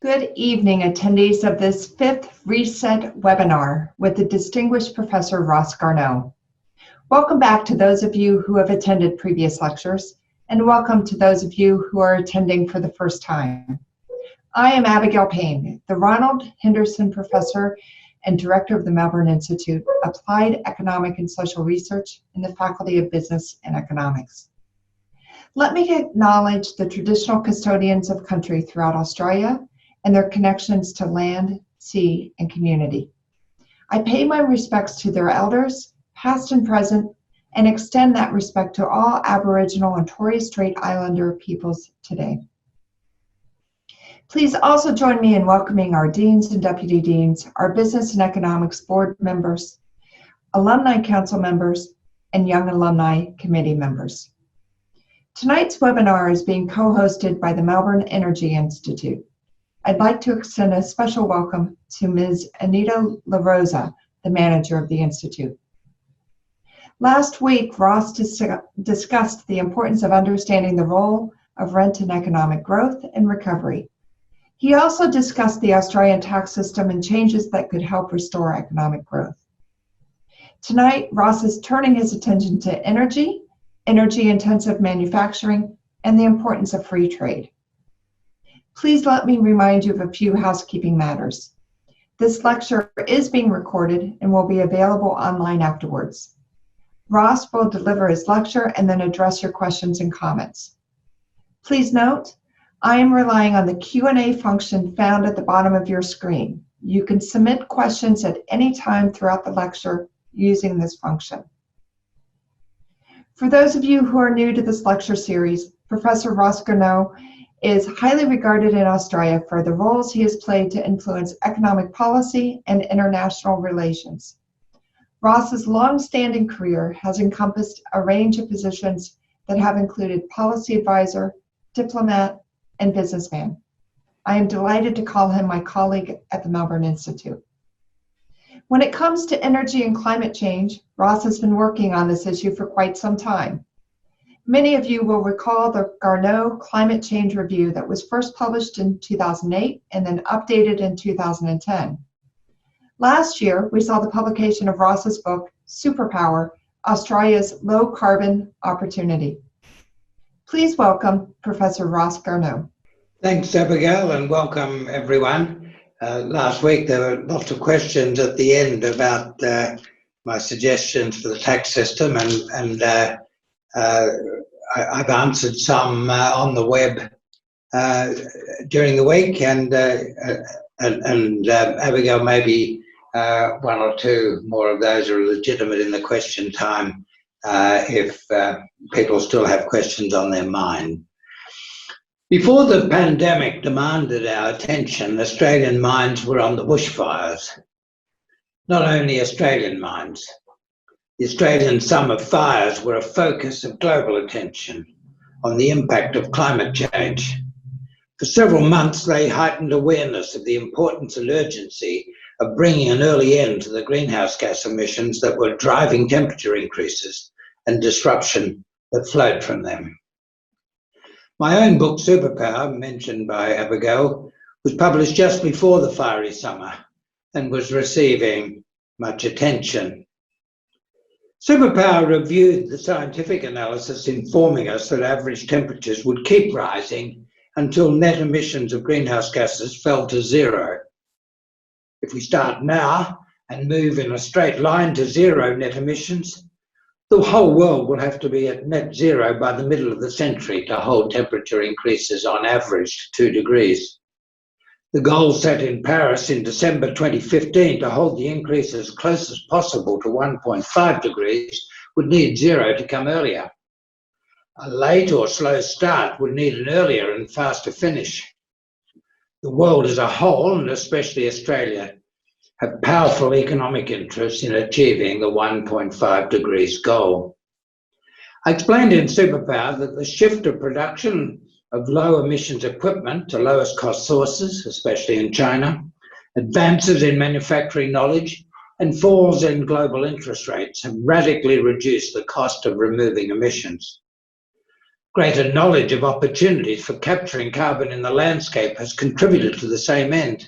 Good evening, attendees of this fifth Reset webinar with the distinguished Professor Ross Garnaut. Welcome back to those of you who have attended previous lectures, and welcome to those of you who are attending for the first time. I am Abigail Payne, the Ronald Henderson Professor and Director of the Melbourne Institute, Applied Economic and Social Research in the Faculty of Business and Economics. Let me acknowledge the traditional custodians of country throughout Australia and their connections to land, sea, and community. I pay my respects to their elders, past and present, and extend that respect to all Aboriginal and Torres Strait Islander peoples today. Please also join me in welcoming our deans and deputy deans, our business and economics board members, alumni council members, and young alumni committee members. Tonight's webinar is being co-hosted by the Melbourne Energy Institute. I'd like to extend a special welcome to Ms. Anita LaRosa, the manager of the Institute. Last week, Ross discussed the importance of understanding the role of rent in economic growth and recovery. He also discussed the Australian tax system and changes that could help restore economic growth. Tonight, Ross is turning his attention to energy-intensive manufacturing, and the importance of free trade. Please let me remind you of a few housekeeping matters. This lecture is being recorded and will be available online afterwards. Ross will deliver his lecture and then address your questions and comments. Please note, I am relying on the Q&A function found at the bottom of your screen. You can submit questions at any time throughout the lecture using this function. For those of you who are new to this lecture series, Professor Ross Garnaut is highly regarded in Australia for the roles he has played to influence economic policy and international relations. Ross's long-standing career has encompassed a range of positions that have included policy advisor, diplomat, and businessman. I am delighted to call him my colleague at the Melbourne Institute. When it comes to energy and climate change, Ross has been working on this issue for quite some time. Many of you will recall the Garnaut Climate Change Review that was first published in 2008 and then updated in 2010. Last year, we saw the publication of Ross's book, Superpower, Australia's Low Carbon Opportunity. Please welcome Professor Ross Garnaut. Thanks, Abigail, and welcome everyone. Last week there were lots of questions at the end about my suggestions for the tax system, and I've answered some on the web during the week, and Abigail, maybe one or two more of those are legitimate in the question time if people still have questions on their mind. Before the pandemic demanded our attention, Australian minds were on the bushfires. Not only Australian minds. The Australian summer fires were a focus of global attention on the impact of climate change. For several months, they heightened awareness of the importance and urgency of bringing an early end to the greenhouse gas emissions that were driving temperature increases and disruption that flowed from them. My own book, Superpower, mentioned by Abigail, was published just before the fiery summer and was receiving much attention. Superpower reviewed the scientific analysis informing us that average temperatures would keep rising until net emissions of greenhouse gases fell to zero. If we start now and move in a straight line to zero net emissions, the whole world will have to be at net zero by the middle of the century to hold temperature increases on average to 2 degrees. The goal set in Paris in December 2015 to hold the increase as close as possible to 1.5 degrees would need zero to come earlier. A late or slow start would need an earlier and faster finish. The world as a whole, and especially Australia, have powerful economic interests in achieving the 1.5 degrees goal. I explained in Superpower that the shift of production of low emissions equipment to lowest cost sources, especially in China, advances in manufacturing knowledge, and falls in global interest rates have radically reduced the cost of removing emissions. Greater knowledge of opportunities for capturing carbon in the landscape has contributed to the same end.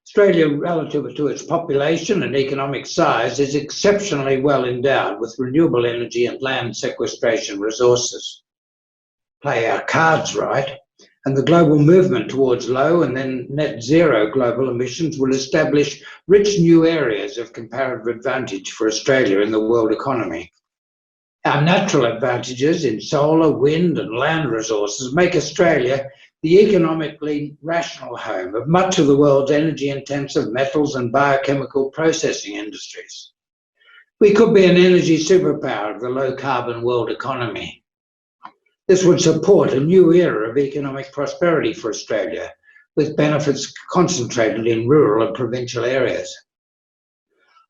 Australia, relative to its population and economic size, is exceptionally well endowed with renewable energy and land sequestration resources. Play our cards right, and the global movement towards low and then net zero global emissions will establish rich new areas of comparative advantage for Australia in the world economy. Our natural advantages in solar, wind and land resources make Australia the economically rational home of much of the world's energy-intensive metals and biochemical processing industries. We could be an energy superpower of the low-carbon world economy. This would support a new era of economic prosperity for Australia, with benefits concentrated in rural and provincial areas.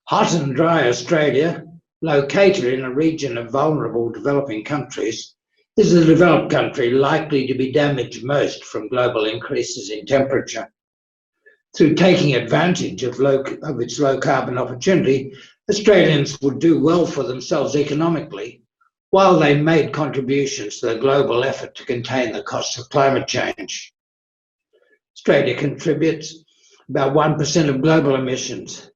Hot and dry Australia, located in a region of vulnerable developing countries, is the developed country likely to be damaged most from global increases in temperature. Through taking advantage of its low carbon opportunity, Australians would do well for themselves economically, while they made contributions to the global effort to contain the costs of climate change. Australia contributes about 1% of global emissions.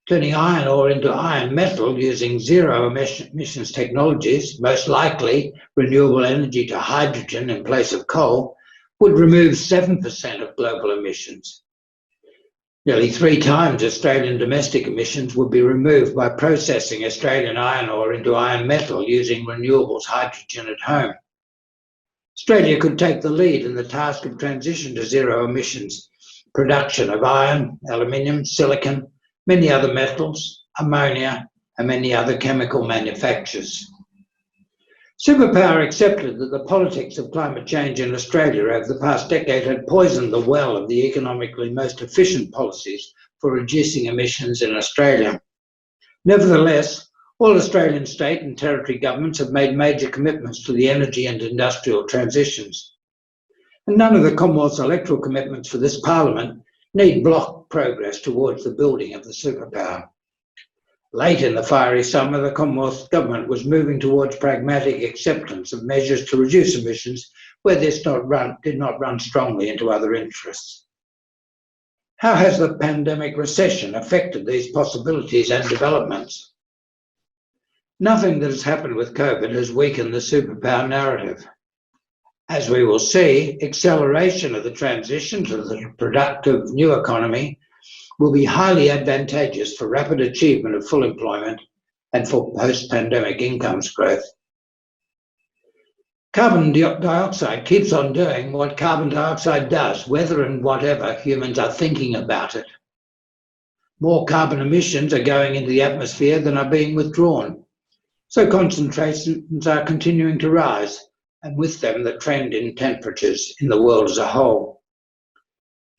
Turning iron ore into iron metal using zero emissions technologies, most likely renewable energy to hydrogen in place of coal, would remove 7% of global emissions. Nearly 3 times Australian domestic emissions would be removed by processing Australian iron ore into iron metal using renewables hydrogen at home. Australia could take the lead in the task of transition to zero emissions production of iron, aluminium, silicon, many other metals, ammonia, and many other chemical manufacturers. Superpower accepted that the politics of climate change in Australia over the past decade had poisoned the well of the economically most efficient policies for reducing emissions in Australia. Nevertheless, all Australian state and territory governments have made major commitments to the energy and industrial transitions. And none of the Commonwealth's electoral commitments for this Parliament need block progress towards the building of the superpower. Late in the fiery summer, the Commonwealth Government was moving towards pragmatic acceptance of measures to reduce emissions where this did not run strongly into other interests. How has the pandemic recession affected these possibilities and developments? Nothing that has happened with COVID has weakened the superpower narrative. As we will see, acceleration of the transition to the productive new economy will be highly advantageous for rapid achievement of full employment and for post-pandemic incomes growth. Carbon dioxide keeps on doing what carbon dioxide does, whether and whatever humans are thinking about it. More carbon emissions are going into the atmosphere than are being withdrawn, so concentrations are continuing to rise, and with them the trend in temperatures in the world as a whole.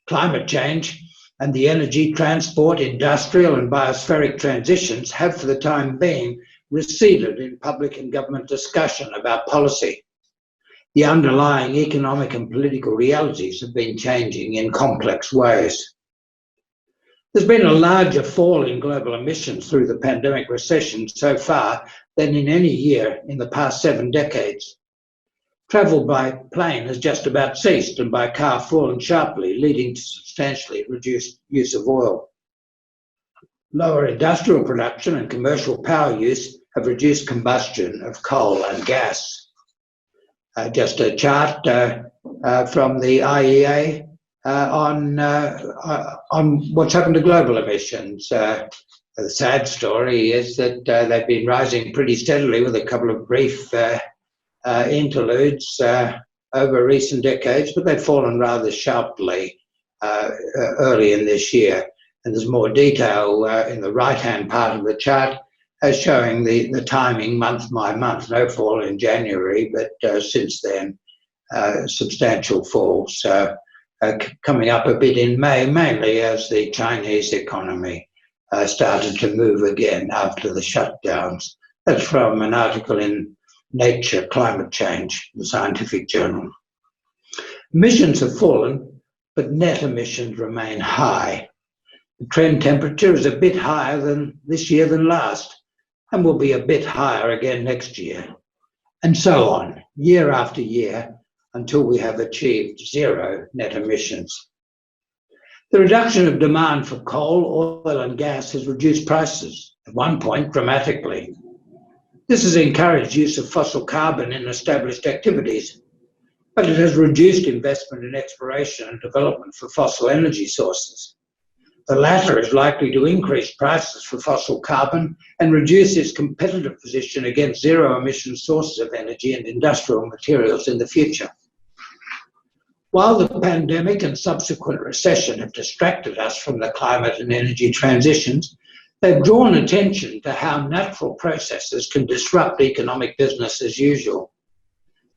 Climate change and the energy, transport, industrial and biospheric transitions have for the time being receded in public and government discussion about policy. The underlying economic and political realities have been changing in complex ways. There's been a larger fall in global emissions through the pandemic recession so far than in any year in the past 7 decades. Travel by plane has just about ceased and by car fallen sharply, leading to substantially reduced use of oil. Lower industrial production and commercial power use have reduced combustion of coal and gas. Just a chart from the IEA on what's happened to global emissions. The sad story is that they've been rising pretty steadily with a couple of brief interludes over recent decades, but they've fallen rather sharply early in this year. And there's more detail in the right-hand part of the chart showing the timing month by month. No fall in January, but since then, substantial falls coming up a bit in May, mainly as the Chinese economy started to move again after the shutdowns. That's from an article in Nature Climate Change, the scientific journal. Emissions have fallen, but net emissions remain high. The trend temperature is a bit higher than this year than last, and will be a bit higher again next year. and so on, year after year, until we have achieved zero net emissions. The reduction of demand for coal, oil and gas has reduced prices, at one point dramatically. This has encouraged use of fossil carbon in established activities, but it has reduced investment in exploration and development for fossil energy sources. The latter is likely to increase prices for fossil carbon and reduce its competitive position against zero-emission sources of energy and industrial materials in the future. While the pandemic and subsequent recession have distracted us from the climate and energy transitions, they've drawn attention to how natural processes can disrupt economic business as usual.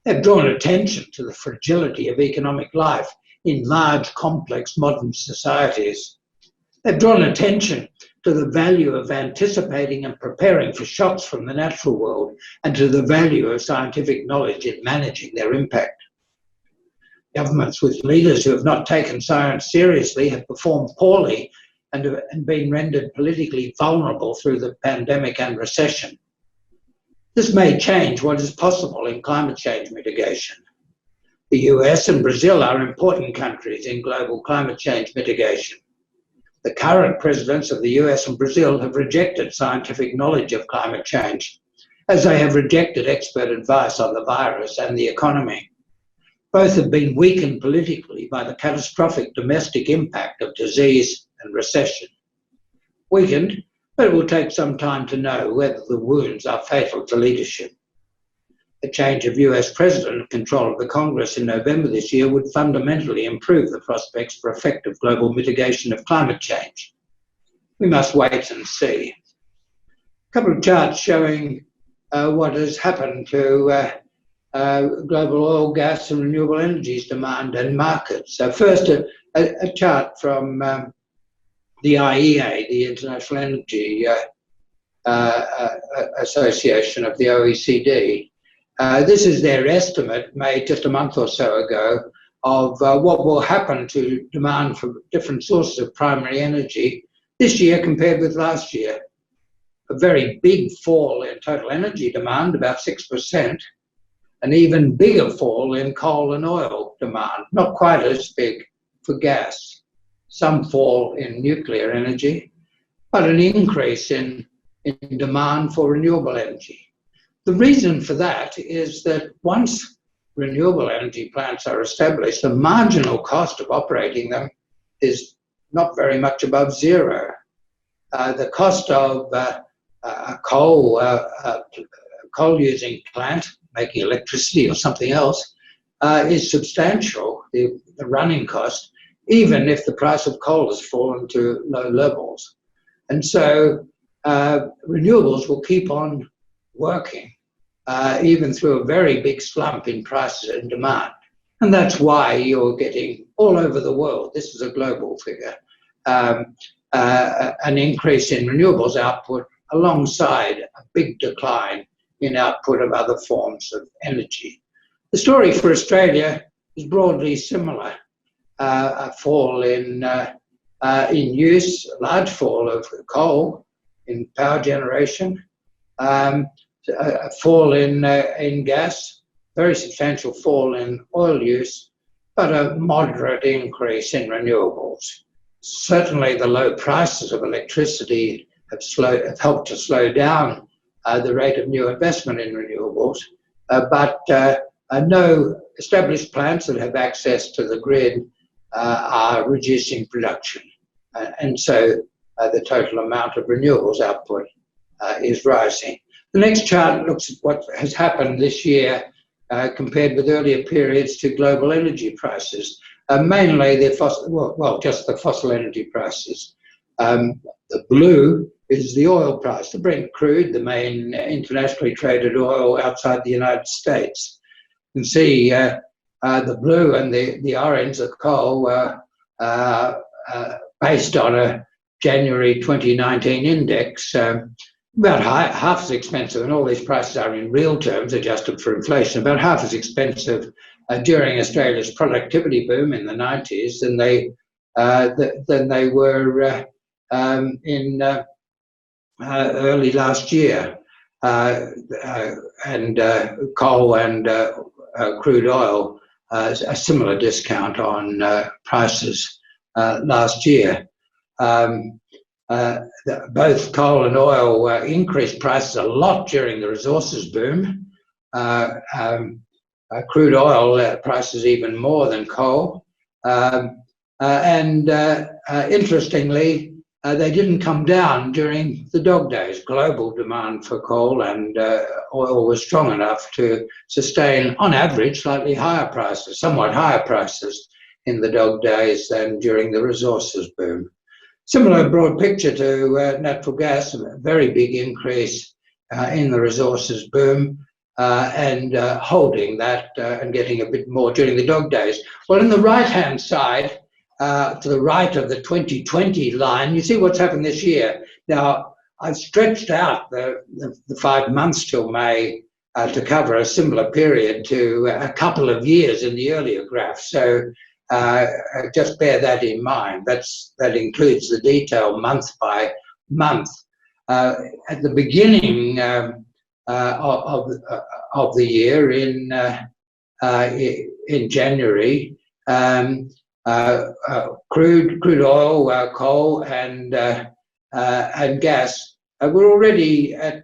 They've drawn attention to the fragility of economic life in large, complex modern societies. They've drawn attention to the value of anticipating and preparing for shocks from the natural world and to the value of scientific knowledge in managing their impact. Governments with leaders who have not taken science seriously have performed poorly and been rendered politically vulnerable through the pandemic and recession. This may change what is possible in climate change mitigation. The US and Brazil are important countries in global climate change mitigation. The current presidents of the US and Brazil have rejected scientific knowledge of climate change, as they have rejected expert advice on the virus and the economy. Both have been weakened politically by the catastrophic domestic impact of disease and recession. Weakened, but it will take some time to know whether the wounds are fatal to leadership. The change of US president and control of the Congress in November this year would fundamentally improve the prospects for effective global mitigation of climate change. We must wait and see. A couple of charts showing what has happened to global oil, gas and renewable energies demand and markets. So first, a chart from the IEA, the International Energy Association of the OECD. This is their estimate made just a month or so ago of what will happen to demand for different sources of primary energy this year compared with last year. A very big fall in total energy demand, about 6%, an even bigger fall in coal and oil demand, not quite as big for gas. Some fall in nuclear energy, but an increase in demand for renewable energy. The reason for that is that once renewable energy plants are established, the marginal cost of operating them is not very much above zero. The cost of a coal-using plant making electricity or something else is substantial, the running cost, even if the price of coal has fallen to low levels. And so renewables will keep on working even through a very big slump in prices and demand. And that's why you're getting all over the world, this is a global figure, an increase in renewables output alongside a big decline in output of other forms of energy. The story for Australia is broadly similar. A fall in use, a large fall of coal in power generation, a fall in gas, very substantial fall in oil use, but a moderate increase in renewables. Certainly the low prices of electricity have helped to slow down the rate of new investment in renewables, but no established plants that have access to the grid are reducing production. And so the total amount of renewables output is rising. The next chart looks at what has happened this year compared with earlier periods to global energy prices. Mainly just the fossil energy prices. The blue is the oil price, the Brent crude, the main internationally traded oil outside the United States. You can see the blue and the orange, the coal, based on a January 2019 index, about half as expensive, and all these prices are in real terms, adjusted for inflation, about half as expensive during Australia's productivity boom in the 90s than they were in early last year. and coal and crude oil a similar discount on prices last year. Both coal and oil increased prices a lot during the resources boom. Crude oil prices even more than coal. Interestingly, they didn't come down during the dog days. Global demand for coal and oil was strong enough to sustain, on average, slightly higher prices, somewhat higher prices in the dog days than during the resources boom. Similar broad picture to natural gas, a very big increase in the resources boom and holding that and getting a bit more during the dog days. Well, in the right-hand side, to the right of the 2020 line, you see what's happened this year. Now, I've stretched out the 5 months till May to cover a similar period to a couple of years in the earlier graph. So just bear that in mind. That includes the detail month by month. At the beginning of the year in January, crude oil, coal, and gas were already at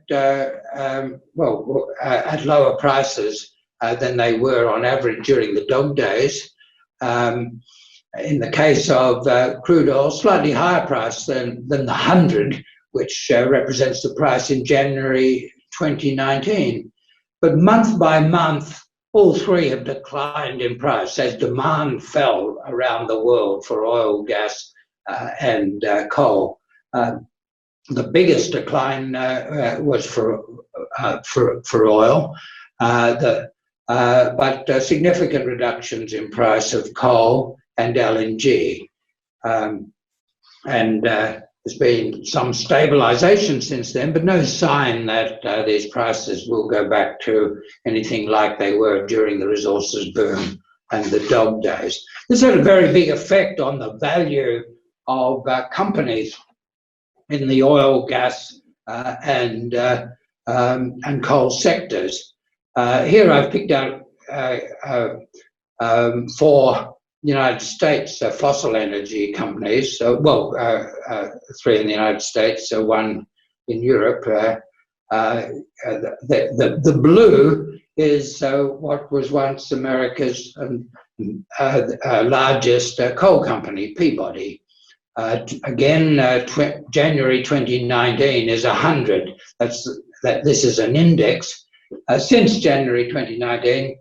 lower prices than they were on average during the dog days. In the case of crude oil, slightly higher price than the 100, which represents the price in January 2019. But month by month, all three have declined in price as demand fell around the world for oil, gas, and coal. The biggest decline was for oil, but significant reductions in price of coal and LNG. There's been some stabilization since then, but no sign that these prices will go back to anything like they were during the resources boom and the dog days. This had a very big effect on the value of companies in the oil, gas, and coal sectors. Here I've picked out 4 United States fossil energy companies, 3 in the United States, 1 in Europe. The blue is what was once America's largest coal company, Peabody. Again, January 2019 is 100. This is an index. Since January 2019,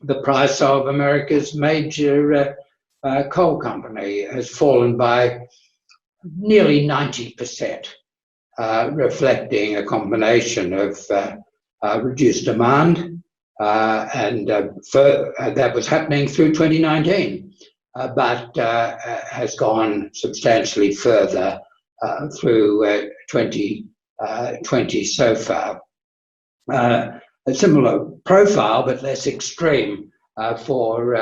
the price of America's major coal company has fallen by nearly 90%, reflecting a combination of reduced demand and that was happening through 2019, but has gone substantially further through 2020 so far. A similar profile, but less extreme for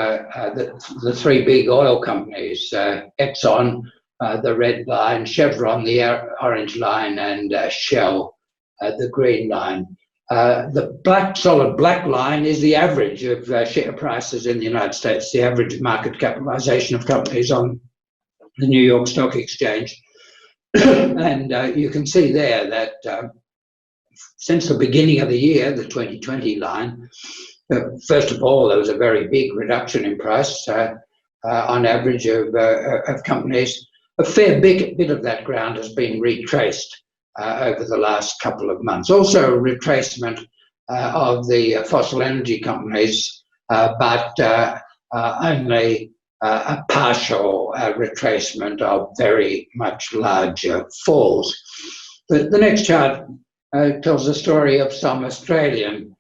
the 3 big oil companies, Exxon, the red line, Chevron, the orange line, and Shell, the green line. The solid black line is the average of share prices in the United States, the average market capitalization of companies on the New York Stock Exchange. And you can see there that since the beginning of the year, the 2020 line, first of all, there was a very big reduction in price on average of companies. A fair bit of that ground has been retraced over the last couple of months. Also a retracement of the fossil energy companies, but only a partial retracement of very much larger falls. The next chart tells the story of some Australian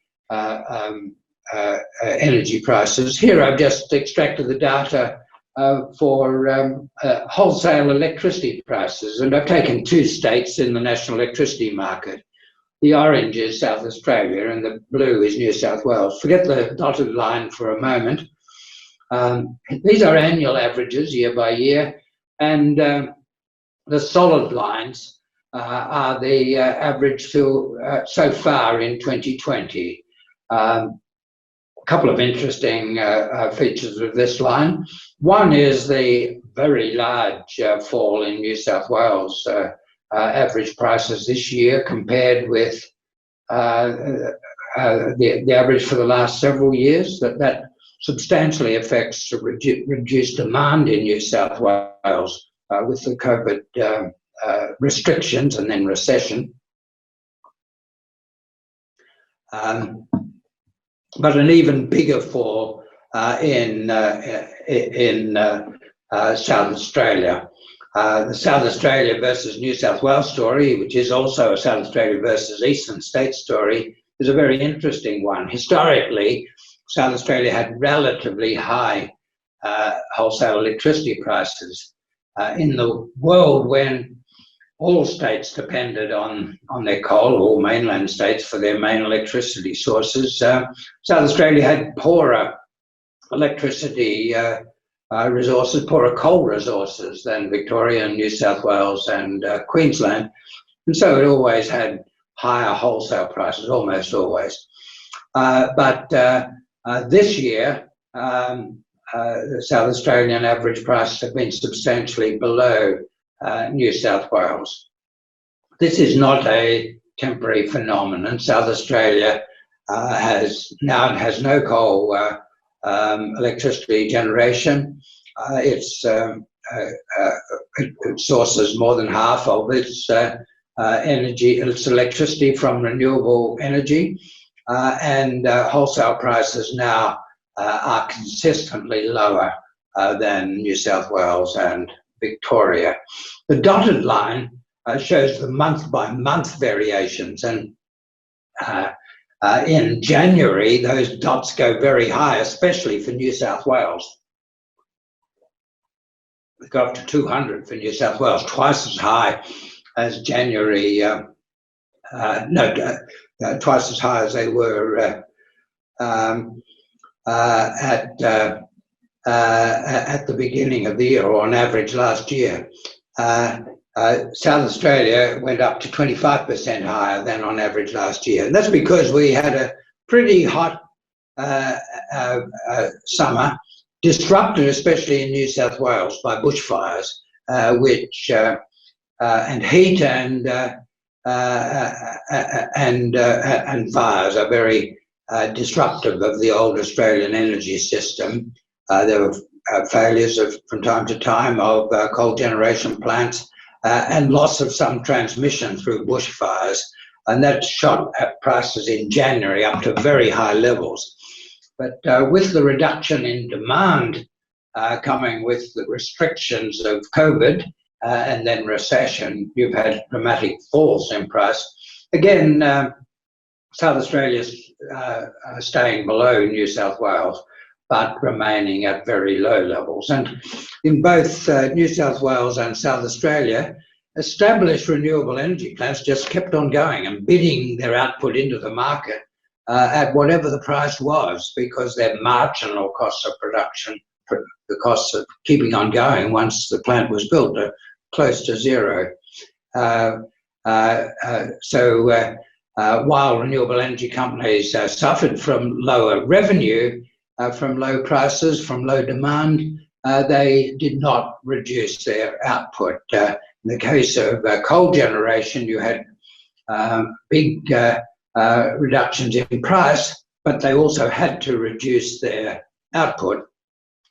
energy prices. Here I've just extracted the data for wholesale electricity prices, and I've taken 2 states in the national electricity market. The orange is South Australia and the blue is New South Wales. Forget the dotted line for a moment. These are annual averages year by year, and the solid lines are the average so far in 2020. A couple of interesting features of this line. One is the very large fall in New South Wales average prices this year compared with the average for the last several years. That substantially affects reduced demand in New South Wales with the COVID restrictions and then recession. But an even bigger fall in South Australia. The South Australia versus New South Wales story, which is also a South Australia versus Eastern States story, is a very interesting one. Historically, South Australia had relatively high wholesale electricity prices. In the world when all states depended on their coal, all mainland states, for their main electricity sources, South Australia had poorer electricity resources, poorer coal resources than Victoria and New South Wales and Queensland. And so it always had higher wholesale prices, almost always. But this year, the South Australian average prices have been substantially below New South Wales. This is not a temporary phenomenon. South Australia has no coal electricity generation. It sources more than half of its energy, its electricity from renewable energy, and wholesale prices now are consistently lower than New South Wales and Victoria. The dotted line shows the month-by-month variations, and in January those dots go very high, especially for New South Wales. They go up to 200 for New South Wales, twice as high as January. Twice as high as they were at the beginning of the year, or on average last year. South Australia went up to 25% higher than on average last year. And that's because we had a pretty hot summer, disrupted especially in New South Wales by bushfires, and heat and fires are very disruptive of the old Australian energy system. There were failures from time to time of coal generation plants and loss of some transmission through bushfires, and that shot at prices in January up to very high levels. But with the reduction in demand coming with the restrictions of COVID and then recession, you've had dramatic falls in price. Again, South Australia's staying below New South Wales, but remaining at very low levels. And in both New South Wales and South Australia, established renewable energy plants just kept on going and bidding their output into the market at whatever the price was, because their marginal costs of production, the costs of keeping on going once the plant was built, are close to zero. While renewable energy companies suffered from lower revenue, from low prices, from low demand, they did not reduce their output. In the case of coal generation, you had big reductions in price, but they also had to reduce their output,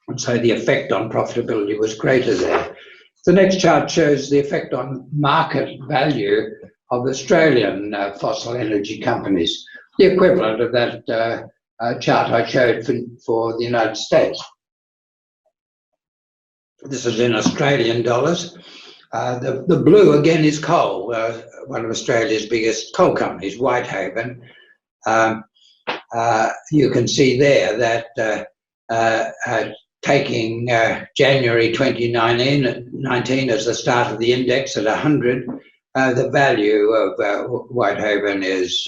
and so the effect on profitability was greater there. The next chart shows the effect on market value of Australian fossil energy companies, the equivalent of that chart I showed for the United States. This is in Australian dollars. The blue again is coal, one of Australia's biggest coal companies, Whitehaven. You can see there that taking January 2019 as the start of the index at 100, the value of Whitehaven is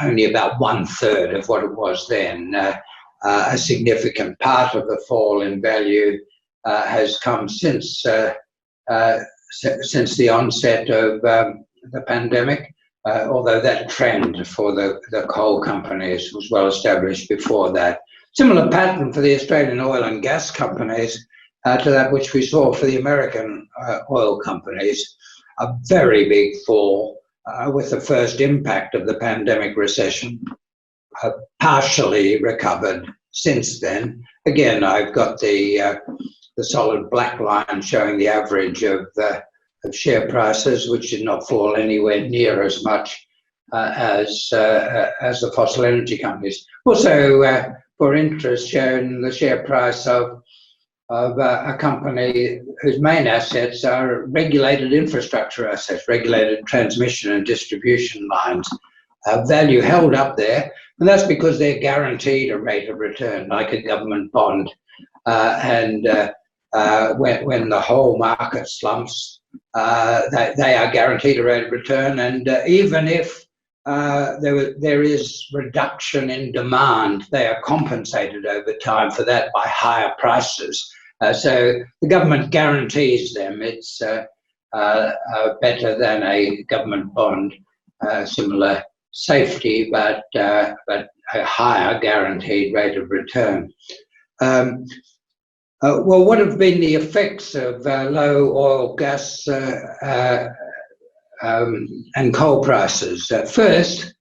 only about 1/3 of what it was then. A significant part of the fall in value has come since since the onset of the pandemic, although that trend for the coal companies was well established before that. Similar pattern for the Australian oil and gas companies to that which we saw for the American oil companies. A very big fall with the first impact of the pandemic recession, partially recovered since then. Again, I've got the solid black line showing the average of share prices, which did not fall anywhere near as much as the fossil energy companies. Also, for interest, shown the share price of a company whose main assets are regulated infrastructure assets, regulated transmission and distribution lines. Value held up there, and that's because they're guaranteed a rate of return, like a government bond. When the whole market slumps, they are guaranteed a rate of return, and even if there is reduction in demand, they are compensated over time for that by higher prices. So the government guarantees them. It's better than a government bond, similar safety, but a higher guaranteed rate of return. Well, what have been the effects of low oil, gas, and coal prices? First,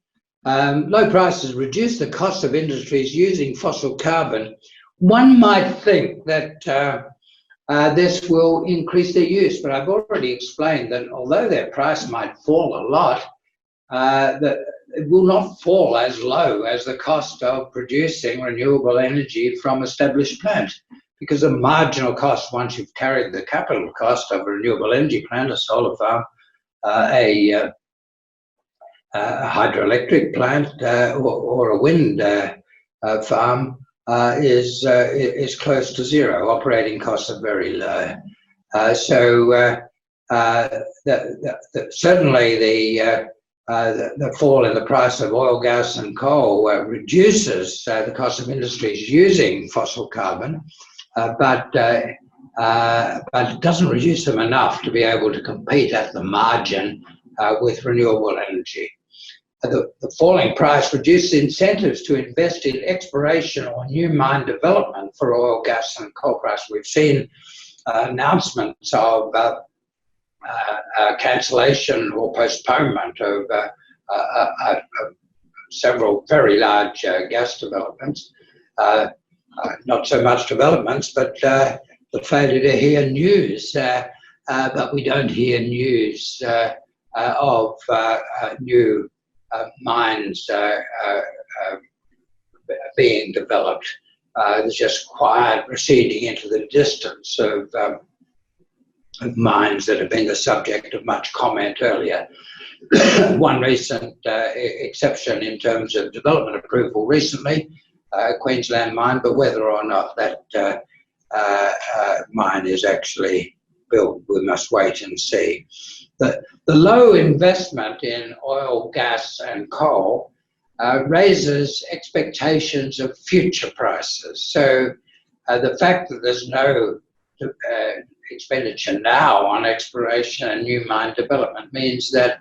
low prices reduce the cost of industries using fossil carbon. One might think that this will increase their use, but I've already explained that although their price might fall a lot, that it will not fall as low as the cost of producing renewable energy from established plants, because the marginal cost, once you've carried the capital cost of a renewable energy plant, a solar farm, a hydroelectric plant, or a wind farm, is close to zero. Operating costs are very low. Certainly the fall in the price of oil, gas, and coal reduces the cost of industries using fossil carbon, but it doesn't reduce them enough to be able to compete at the margin with renewable energy. The falling price reduces incentives to invest in exploration or new mine development for oil, gas, and coal prices. We've seen announcements of cancellation or postponement of several very large gas developments. Not so much developments, but the failure to hear news. But we don't hear news of new mines being developed. There's just quiet receding into the distance of mines that have been the subject of much comment earlier. One recent exception in terms of development approval recently, Queensland mine, but whether or not that mine is actually built, we must wait and see. The low investment in oil, gas, and coal raises expectations of future prices. So the fact that there's no expenditure now on exploration and new mine development means that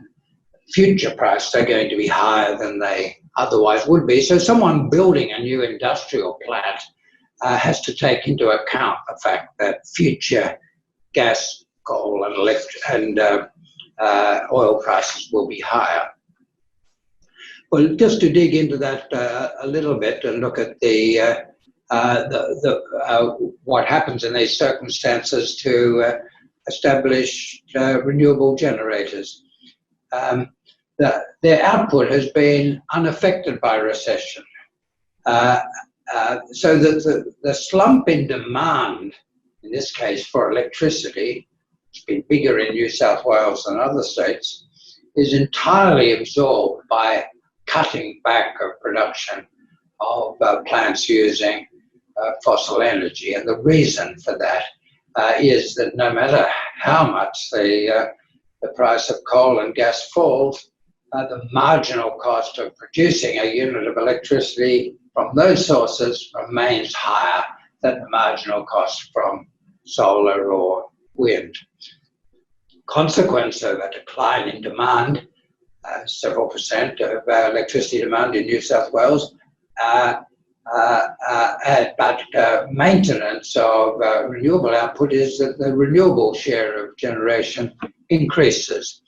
future prices are going to be higher than they otherwise would be. So someone building a new industrial plant has to take into account the fact that future gas, coal, and oil prices will be higher. Well, just to dig into that a little bit and look at what happens in these circumstances to establish renewable generators. Their output has been unaffected by recession. So that the slump in demand, in this case for electricity, it's been bigger in New South Wales than other states, is entirely absorbed by cutting back of production of plants using fossil energy. And the reason for that is that no matter how much the price of coal and gas falls, the marginal cost of producing a unit of electricity from those sources remains higher than the marginal cost from solar or wind. consequence of a decline in demand, several percent of electricity demand in New South Wales, but maintenance of renewable output is that the renewable share of generation increases.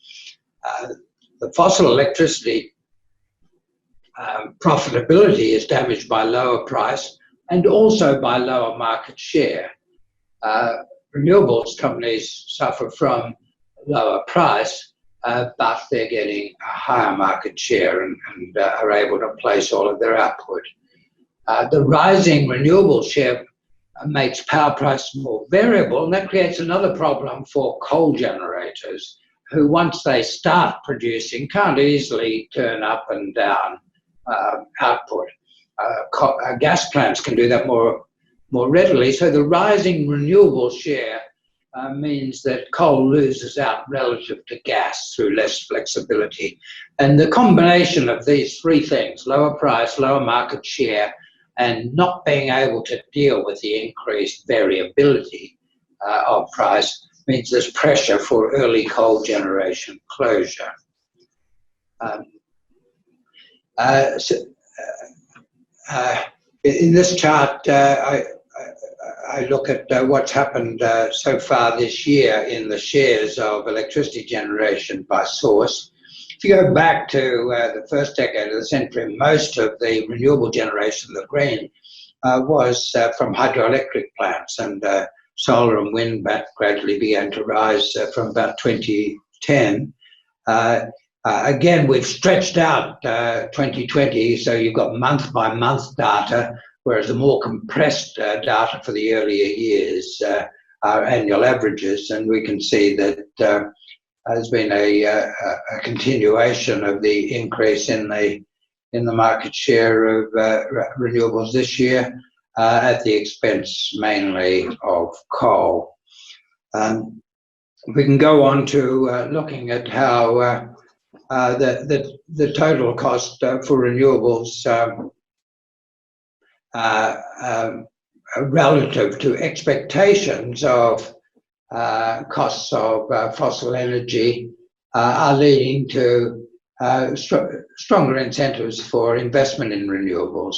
The fossil electricity profitability is damaged by lower price and also by lower market share. Renewables companies suffer from lower price, but they're getting a higher market share and are able to place all of their output. The rising renewable share makes power price more variable, and that creates another problem for coal generators, who once they start producing can't easily turn up and down output. Gas plants can do that more readily, so the rising renewable share means that coal loses out relative to gas through less flexibility. And the combination of these three things, lower price, lower market share, and not being able to deal with the increased variability of price, means there's pressure for early coal generation closure. In this chart, I look at what's happened so far this year in the shares of electricity generation by source. If you go back to the first decade of the century, most of the renewable generation, the green, was from hydroelectric plants, and solar and wind gradually began to rise from about 2010. Again, we've stretched out 2020, so you've got month-by-month data, whereas the more compressed data for the earlier years are annual averages, and we can see that there's been a continuation of the increase in the market share of renewables this year, at the expense mainly of coal. We can go on to looking at how the total cost for renewables relative to expectations of costs of fossil energy are leading to stronger incentives for investment in renewables.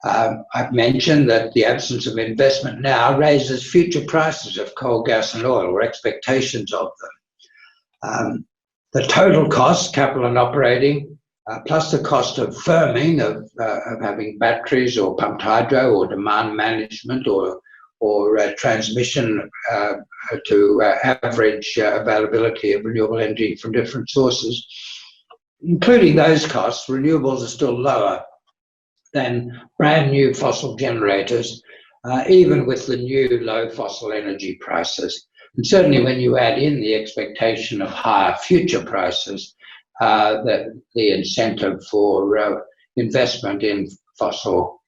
I've mentioned that the absence of investment now raises future prices of coal, gas and oil, or expectations of them. The total cost, capital and operating, plus the cost of firming, of having batteries or pumped hydro or demand management or transmission to average availability of renewable energy from different sources. Including those costs, renewables are still lower than brand new fossil generators, even with the new low fossil energy prices. And certainly when you add in the expectation of higher future prices, the incentive for investment in fossil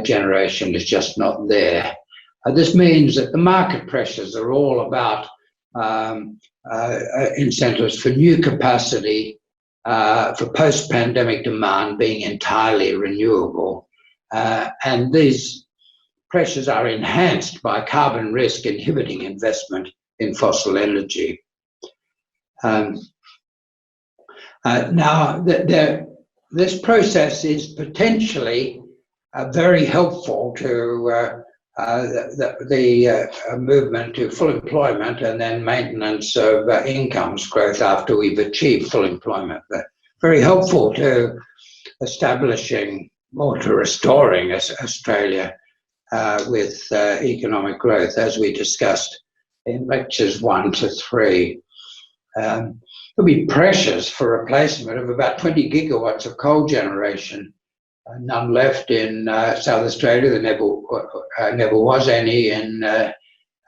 generation is just not there. This means that the market pressures are all about incentives for new capacity, for post-pandemic demand being entirely renewable. And these pressures are enhanced by carbon risk inhibiting investment in fossil energy. Now, this process is potentially very helpful to the movement to full employment and then maintenance of incomes growth after we've achieved full employment. But very helpful to establishing or to restoring Australia with economic growth, as we discussed in lectures 1 to 3. There'll be pressures for replacement of about 20 gigawatts of coal generation. None left in South Australia. There never was any in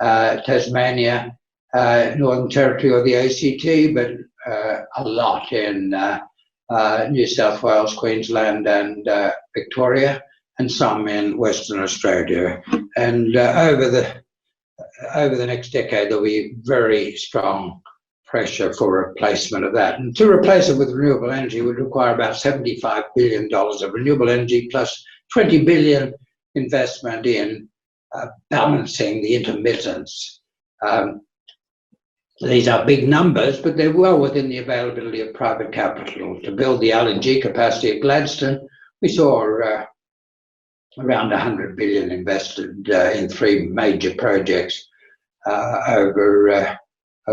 Tasmania, Northern Territory or the ACT, but a lot in New South Wales, Queensland and Victoria, and some in Western Australia. And over the next decade, there'll be very strong pressure for replacement of that. And to replace it with renewable energy would require about $75 billion of renewable energy plus $20 billion investment in balancing the intermittence. These are big numbers, but they're well within the availability of private capital. To build the LNG capacity at Gladstone, we saw around 100 billion invested in 3 major projects over a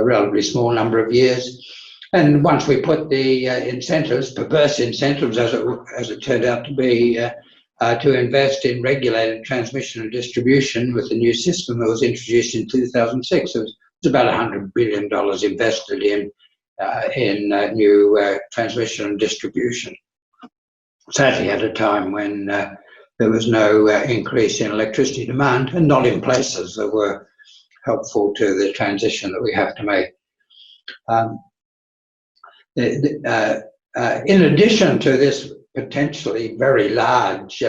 relatively small number of years. And once we put the incentives, perverse incentives as it turned out to be, to invest in regulated transmission and distribution with the new system that was introduced in 2006, it was about $100 billion invested in new transmission and distribution. Sadly, at a time when there was no increase in electricity demand, and not in places that were helpful to the transition that we have to make. In addition to this potentially very large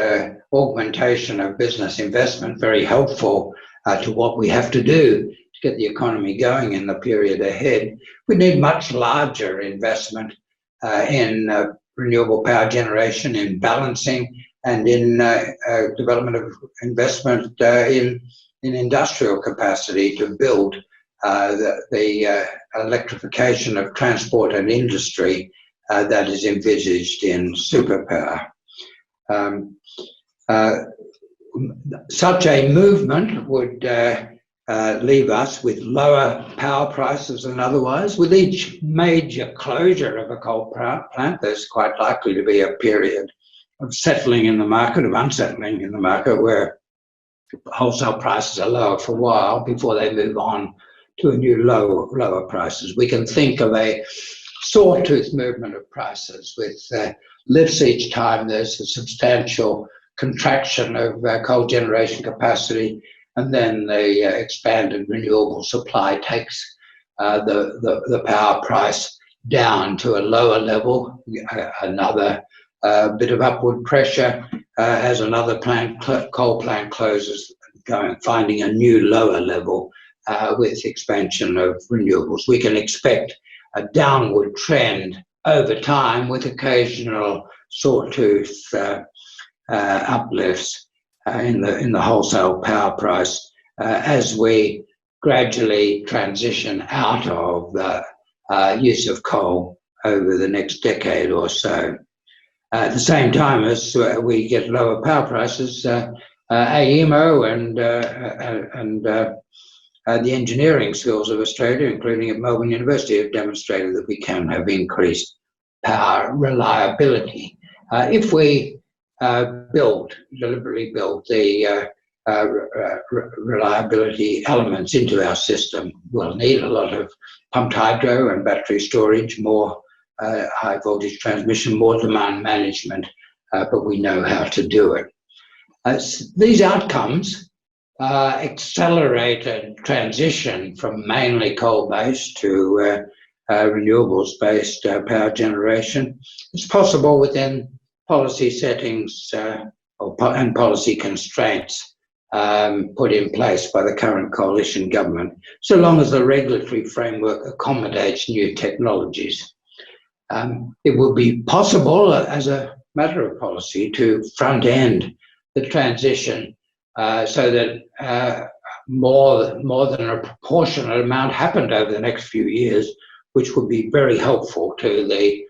augmentation of business investment, very helpful to what we have to do to get the economy going in the period ahead, we need much larger investment in renewable power generation, in balancing, and in development of investment in industrial capacity to build the electrification of transport and industry that is envisaged in Superpower. Such a movement would leave us with lower power prices than otherwise. With each major closure of a coal power plant, there's quite likely to be a period of settling in the market, of unsettling in the market, where wholesale prices are lower for a while before they move on to a new lower prices. We can think of a sawtooth movement of prices with lifts each time there's a substantial contraction of coal generation capacity, and then the expanded renewable supply takes the power price down to a lower level, another bit of upward pressure as another coal plant closes, finding a new lower level with expansion of renewables. We can expect a downward trend over time with occasional sawtooth uplifts in the wholesale power price as we gradually transition out of the use of coal over the next decade or so. At the same time as we get lower power prices, AEMO and the engineering skills of Australia, including at Melbourne University, have demonstrated that we can have increased power reliability. If we deliberately built the reliability elements into our system, we'll need a lot of pumped hydro and battery storage, more high voltage transmission, more demand management, but we know how to do it. These outcomes accelerated transition from mainly coal-based to renewables-based power generation. It's possible within policy settings and policy constraints put in place by the current coalition government, so long as the regulatory framework accommodates new technologies. It will be possible as a matter of policy to front-end the transition so that more than a proportionate amount happened over the next few years, which would be very helpful to the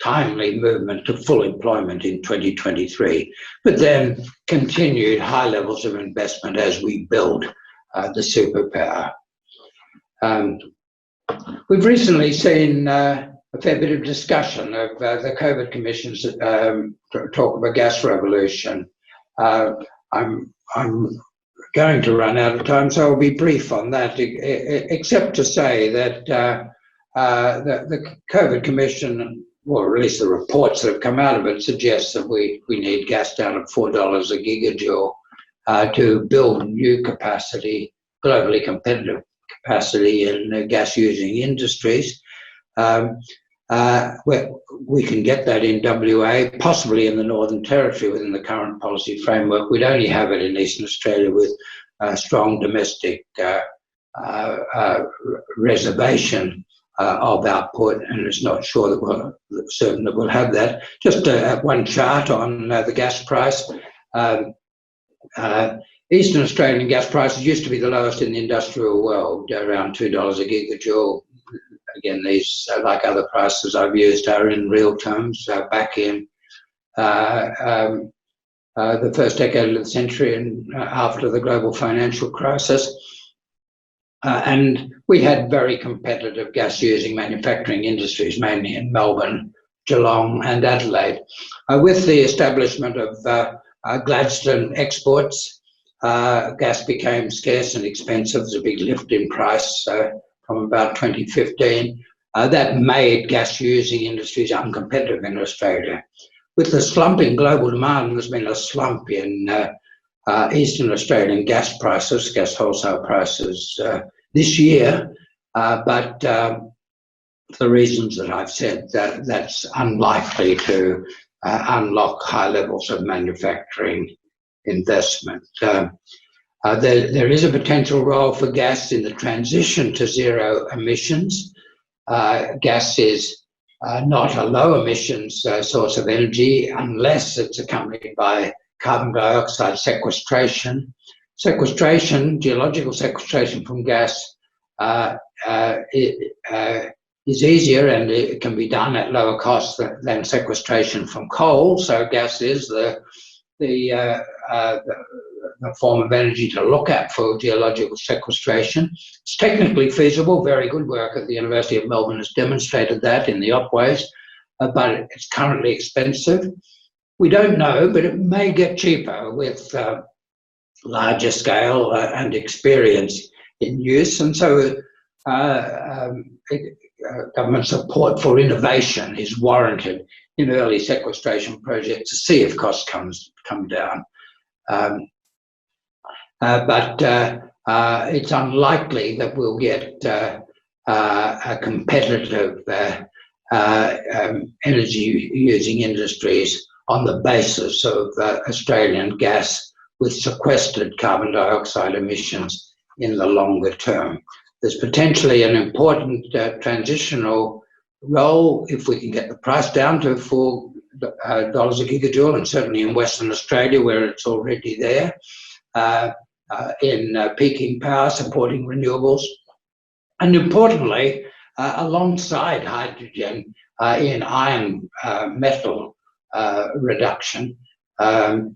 timely movement to full employment in 2023, but then continued high levels of investment as we build the superpower. We've recently seen a fair bit of discussion of the COVID Commission's talk of a gas revolution. I'm going to run out of time, so I'll be brief on that, except to say that the COVID Commission, or at least the reports that have come out of it, suggest that we need gas down at $4 a gigajoule to build new capacity, globally competitive capacity in gas-using industries. We can get that in WA, possibly in the Northern Territory within the current policy framework. We'd only have it in Eastern Australia with strong domestic reservation of output, and it's not sure that we're certain that we'll have that. Just one chart on the gas price. Eastern Australian gas prices used to be the lowest in the industrial world, around $2 a gigajoule. Again, these, like other prices I've used, are in real terms, back in the first decade of the century and after the global financial crisis. And we had very competitive gas-using manufacturing industries, mainly in Melbourne, Geelong and Adelaide. With the establishment of Gladstone exports, gas became scarce and expensive. There's a big lift in price from about 2015. That made gas-using industries uncompetitive in Australia. With the slump in global demand, there's been a slump in Eastern Australian gas prices, gas wholesale prices this year, but for the reasons that I've said, that's unlikely to unlock high levels of manufacturing investment. There is a potential role for gas in the transition to zero emissions. Gas is not a low emissions source of energy unless it's accompanied by carbon dioxide sequestration. Geological sequestration from gas is easier, and it can be done at lower cost than sequestration from coal. So gas is the form of energy to look at for geological sequestration. It's technically feasible. Very good work at the University of Melbourne has demonstrated that in the opways, but it's currently expensive. We don't know, but it may get cheaper with larger scale and experience in use. And so government support for innovation is warranted in early sequestration projects to see if costs come down. But it's unlikely that we'll get a competitive energy-using industries on the basis of Australian gas with sequestered carbon dioxide emissions in the longer term. There's potentially an important transitional role if we can get the price down to $4 a gigajoule, and certainly in Western Australia where it's already there, in peaking power, supporting renewables, and importantly, alongside hydrogen in iron metal reduction. But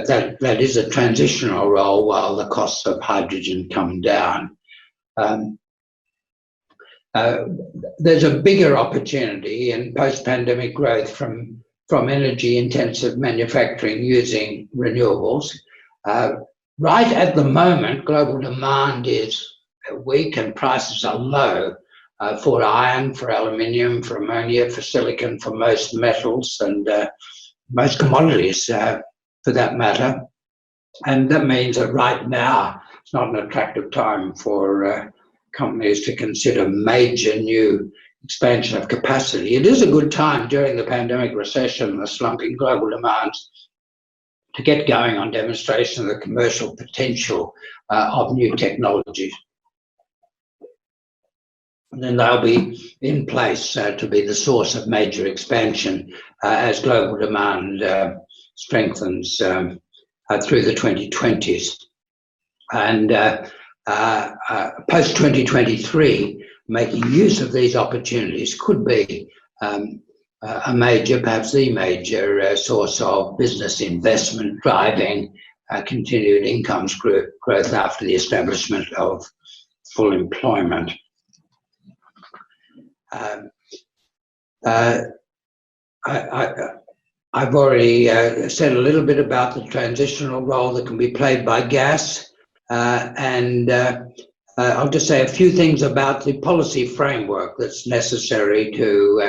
that is a transitional role while the costs of hydrogen come down. There's a bigger opportunity in post-pandemic growth from energy-intensive manufacturing using renewables. Right at the moment, global demand is weak and prices are low for iron, for aluminium, for ammonia, for silicon, for most metals and most commodities for that matter. And that means that right now it's not an attractive time for companies to consider major new expansion of capacity. It is a good time during the pandemic recession, the slumping global demands, to get going on demonstration of the commercial potential of new technologies. And then they'll be in place to be the source of major expansion as global demand strengthens through the 2020s. And post-2023, making use of these opportunities could be a major, perhaps the major source of business investment driving continued incomes growth after the establishment of full employment. I've already said a little bit about the transitional role that can be played by gas, and I'll just say a few things about the policy framework that's necessary to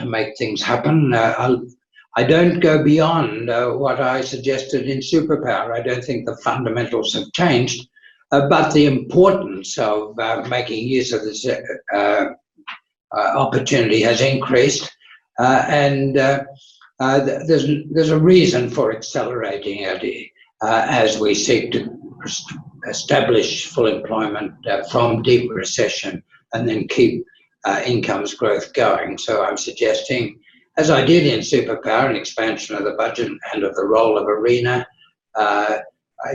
make things happen. I don't go beyond what I suggested in Superpower. I don't think the fundamentals have changed, but the importance of making use of this opportunity has increased, and there's a reason for accelerating it as we seek to establish full employment from deep recession and then keep incomes growth going. So I'm suggesting, as I did in Superpower, an expansion of the budget and of the role of ARENA,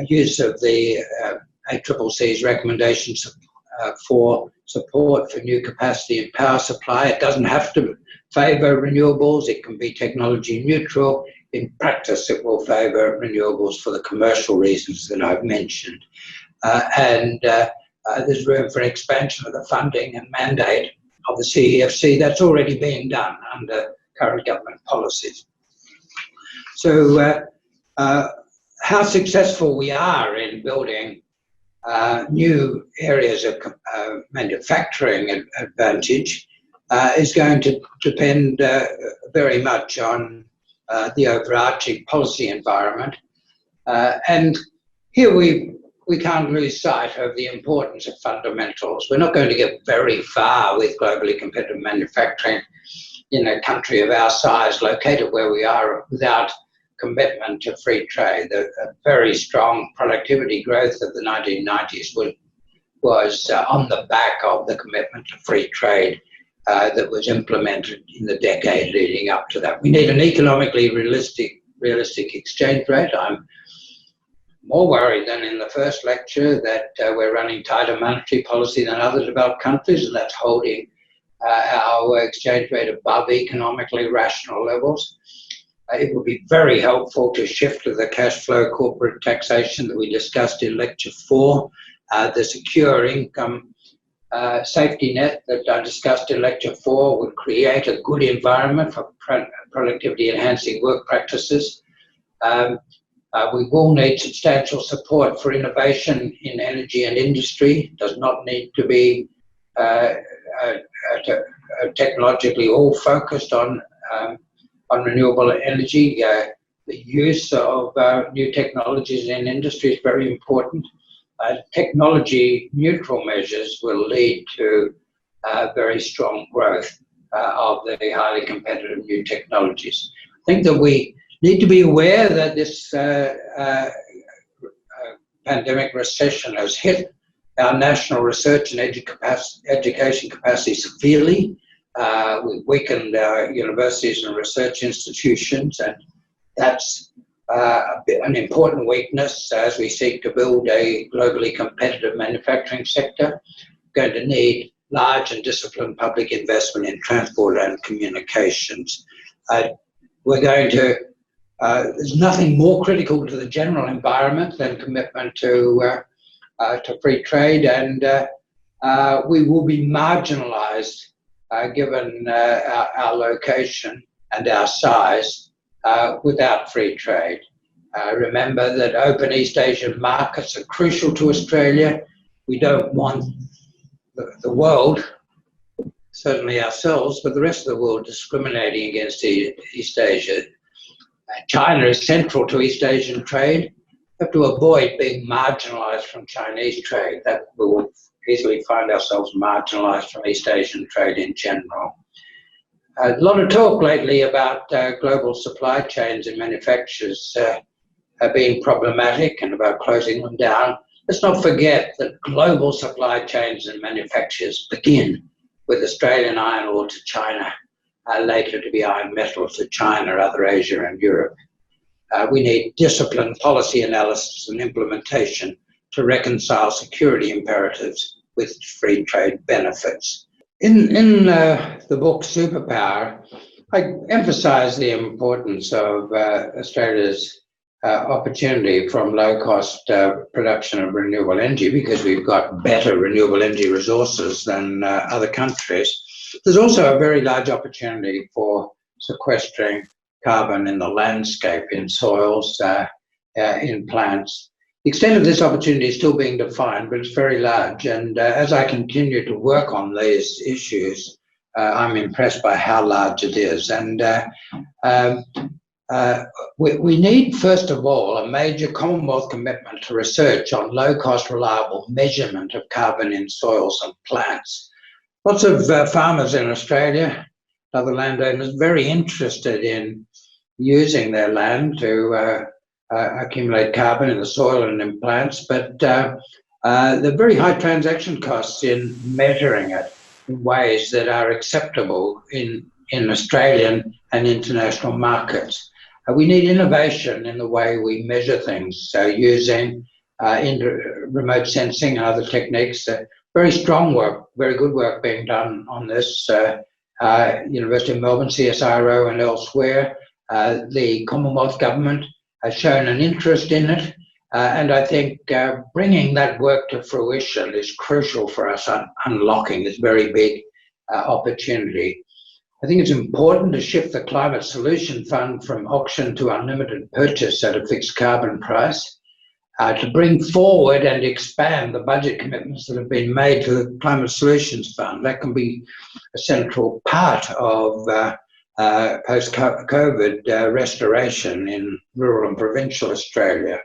use of the ACCC's recommendations for support for new capacity and power supply. It doesn't have to favour renewables. It can be technology neutral. In practice, it will favour renewables for the commercial reasons that I've mentioned. And there's room for expansion of the funding and mandate of the CEFC. That's already being done under current government policies. So how successful we are in building new areas of manufacturing advantage is going to depend very much on the overarching policy environment. And here we can't lose sight of the importance of fundamentals. We're not going to get very far with globally competitive manufacturing in a country of our size, located where we are, without commitment to free trade. The very strong productivity growth of the 1990s was on the back of the commitment to free trade that was implemented in the decade leading up to that. We need an economically realistic exchange rate. I'm more worried than in the first lecture that we're running tighter monetary policy than other developed countries, and that's holding our exchange rate above economically rational levels. It would be very helpful to shift to the cash flow corporate taxation that we discussed in lecture 4, the secure income safety net that I discussed in lecture 4 would create a good environment for productivity enhancing work practices. We will need substantial support for innovation in energy and industry. It does not need to be technologically all focused on renewable energy. The use of new technologies in industry is very important. Technology neutral measures will lead to very strong growth of the highly competitive new technologies. I think that we need to be aware that this pandemic recession has hit our national research and education capacity severely. We've weakened our universities and research institutions, and that's an important weakness as we seek to build a globally competitive manufacturing sector. We're going to need large and disciplined public investment in transport and communications. We're going to there's nothing more critical to the general environment than commitment to free trade, and we will be marginalized given our location and our size without free trade. Remember that open East Asian markets are crucial to Australia. We don't want the world, certainly ourselves, but the rest of the world discriminating against East Asia. China is central to East Asian trade. We have to avoid being marginalized from Chinese trade. That we will easily find ourselves marginalized from East Asian trade in general. A lot of talk lately about global supply chains and manufacturers being problematic and about closing them down. Let's not forget that global supply chains and manufacturers begin with Australian iron ore to China, later to be iron metal to China, other Asia and Europe. We need disciplined policy analysis and implementation to reconcile security imperatives with free trade benefits. In the book Superpower, I emphasize the importance of Australia's opportunity from low-cost production of renewable energy, because we've got better renewable energy resources than other countries. There's also a very large opportunity for sequestering carbon in the landscape, in soils, in plants. The extent of this opportunity is still being defined, but it's very large. And as I continue to work on these issues, I'm impressed by how large it is. And we need, first of all, a major Commonwealth commitment to research on low-cost, reliable measurement of carbon in soils and plants. Lots of farmers in Australia, other landowners, very interested in using their land to accumulate carbon in the soil and in plants, but there are very high transaction costs in measuring it in ways that are acceptable in Australian and international markets. We need innovation in the way we measure things, so using remote sensing and other techniques. Very strong work, very good work being done on this. University of Melbourne, CSIRO and elsewhere. The Commonwealth Government has shown an interest in it. And I think bringing that work to fruition is crucial for us unlocking this very big opportunity. I think it's important to shift the Climate Solution Fund from auction to unlimited purchase at a fixed carbon price, to bring forward and expand the budget commitments that have been made to the Climate Solutions Fund. That can be a central part of post-COVID restoration in rural and provincial Australia.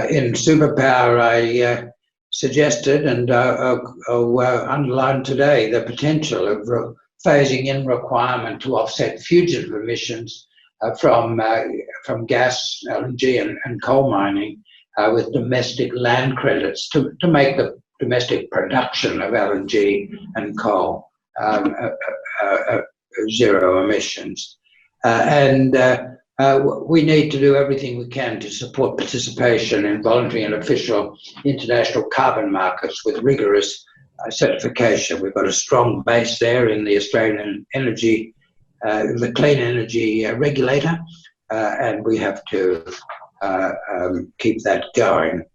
In Superpower, I suggested and underlined today the potential of phasing in requirement to offset fugitive emissions from gas, LNG and coal mining with domestic land credits to make the domestic production of LNG and coal zero emissions. We need to do everything we can to support participation in voluntary and official international carbon markets with rigorous certification. We've got a strong base there in the Australian energy, the clean energy regulator, and we have to keep that going.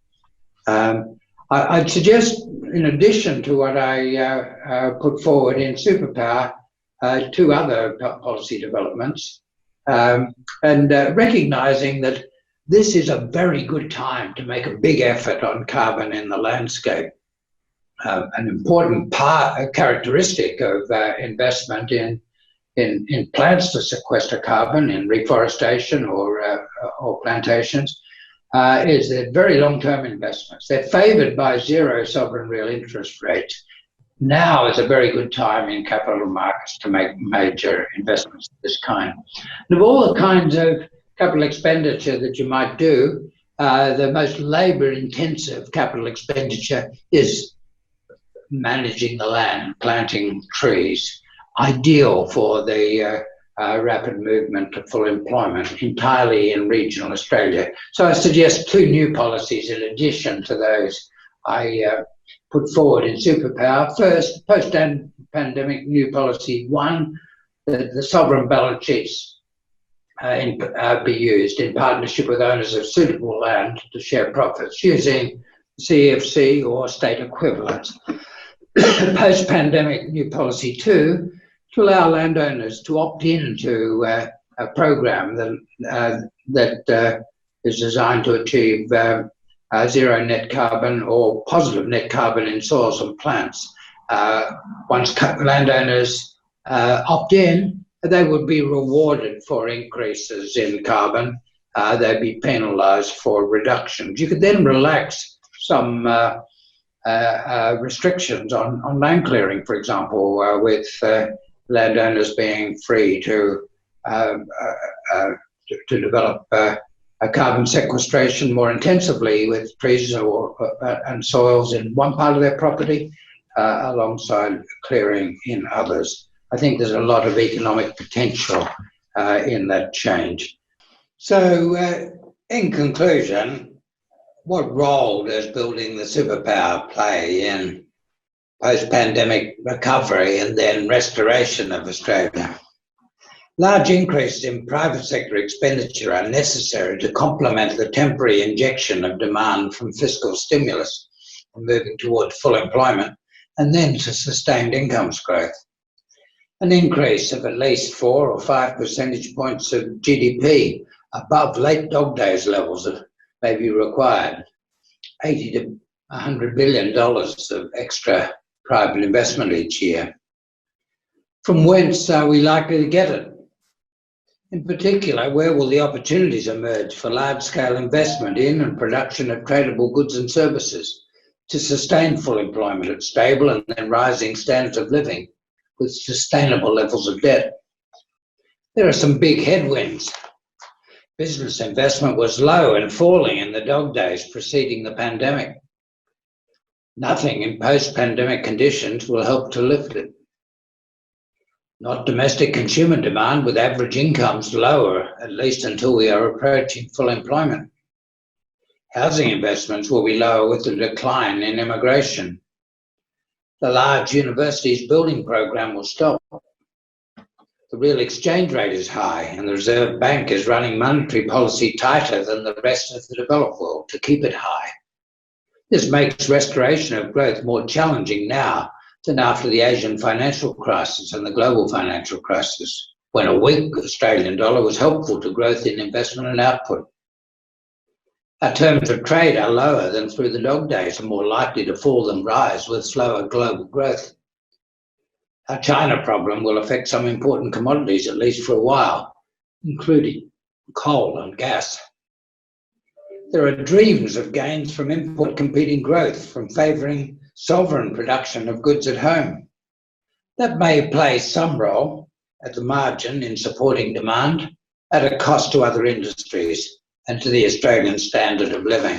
I'd suggest, in addition to what I put forward in Superpower, two other policy developments, and recognising that this is a very good time to make a big effort on carbon in the landscape. An important characteristic of investment in plants to sequester carbon in reforestation or plantations is they're very long-term investments. They're favoured by zero sovereign real interest rates. Now is a very good time in capital markets to make major investments of this kind. And of all the kinds of capital expenditure that you might do, the most labour-intensive capital expenditure is managing the land, planting trees, ideal for the rapid movement to full employment entirely in regional Australia. So I suggest two new policies in addition to those I put forward in Superpower. First, post-pandemic new policy one, the sovereign balance sheets be used in partnership with owners of suitable land to share profits using CFC or state equivalents. Post-pandemic new policy two, to allow landowners to opt into a program that is designed to achieve zero net carbon or positive net carbon in soils and plants. Once landowners opt in, they would be rewarded for increases in carbon. They'd be penalised for reductions. You could then relax some restrictions on land clearing, for example, with landowners being free to develop a carbon sequestration more intensively with trees and soils in one part of their property alongside clearing in others. I think there's a lot of economic potential in that change. So in conclusion, what role does building the superpower play in post-pandemic recovery and then restoration of Australia? Large increases in private sector expenditure are necessary to complement the temporary injection of demand from fiscal stimulus and moving towards full employment, and then to sustained incomes growth. An increase of at least 4 or 5 percentage points of GDP above late dog days levels may be required. $80 to $100 billion of extra private investment each year. From whence are we likely to get it? In particular, where will the opportunities emerge for large-scale investment in and production of tradable goods and services to sustain full employment at stable and then rising standards of living with sustainable levels of debt? There are some big headwinds. Business investment was low and falling in the dog days preceding the pandemic. Nothing in post-pandemic conditions will help to lift it. not domestic consumer demand, with average incomes lower, at least until we are approaching full employment. Housing investments will be lower with the decline in immigration. The large universities building program will stop. The real exchange rate is high, and the Reserve Bank is running monetary policy tighter than the rest of the developed world to keep it high. This makes restoration of growth more challenging now than after the Asian financial crisis and the global financial crisis, when a weak Australian dollar was helpful to growth in investment and output. Our terms of trade are lower than through the dog days and more likely to fall than rise with slower global growth. Our China problem will affect some important commodities, at least for a while, including coal and gas. There are dreams of gains from import competing growth, from favouring sovereign production of goods at home. That may play some role at the margin in supporting demand at a cost to other industries and to the Australian standard of living.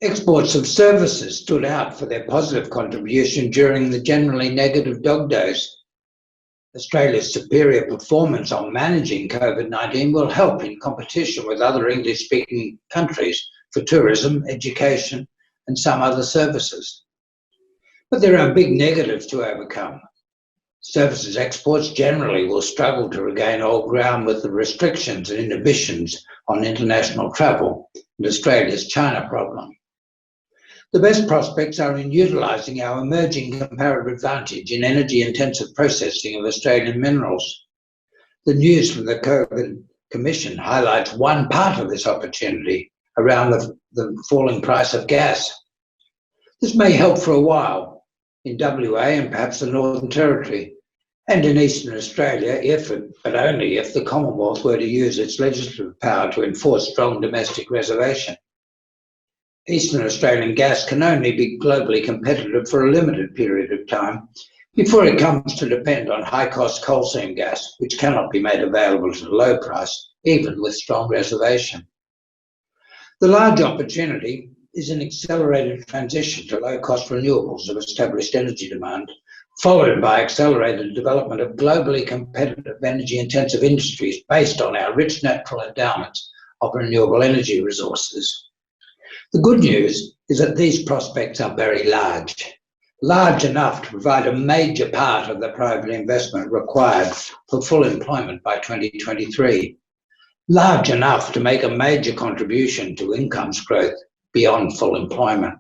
Exports of services stood out for their positive contribution during the generally negative dog days. Australia's superior performance on managing COVID-19 will help in competition with other English-speaking countries for tourism, education, and some other services. But there are big negatives to overcome. Services exports generally will struggle to regain old ground with the restrictions and inhibitions on international travel and Australia's China problem. The best prospects are in utilising our emerging comparative advantage in energy-intensive processing of Australian minerals. The news from the COVID Commission highlights one part of this opportunity around the falling price of gas. This may help for a while in WA and perhaps the Northern Territory, and in Eastern Australia, but only if the Commonwealth were to use its legislative power to enforce strong domestic reservation. Eastern Australian gas can only be globally competitive for a limited period of time before it comes to depend on high-cost coal seam gas, which cannot be made available at a low price, even with strong reservation. The large opportunity is an accelerated transition to low-cost renewables of established energy demand, followed by accelerated development of globally competitive energy-intensive industries based on our rich natural endowments of renewable energy resources. The good news is that these prospects are very large enough to provide a major part of the private investment required for full employment by 2023, large enough to make a major contribution to incomes growth beyond full employment.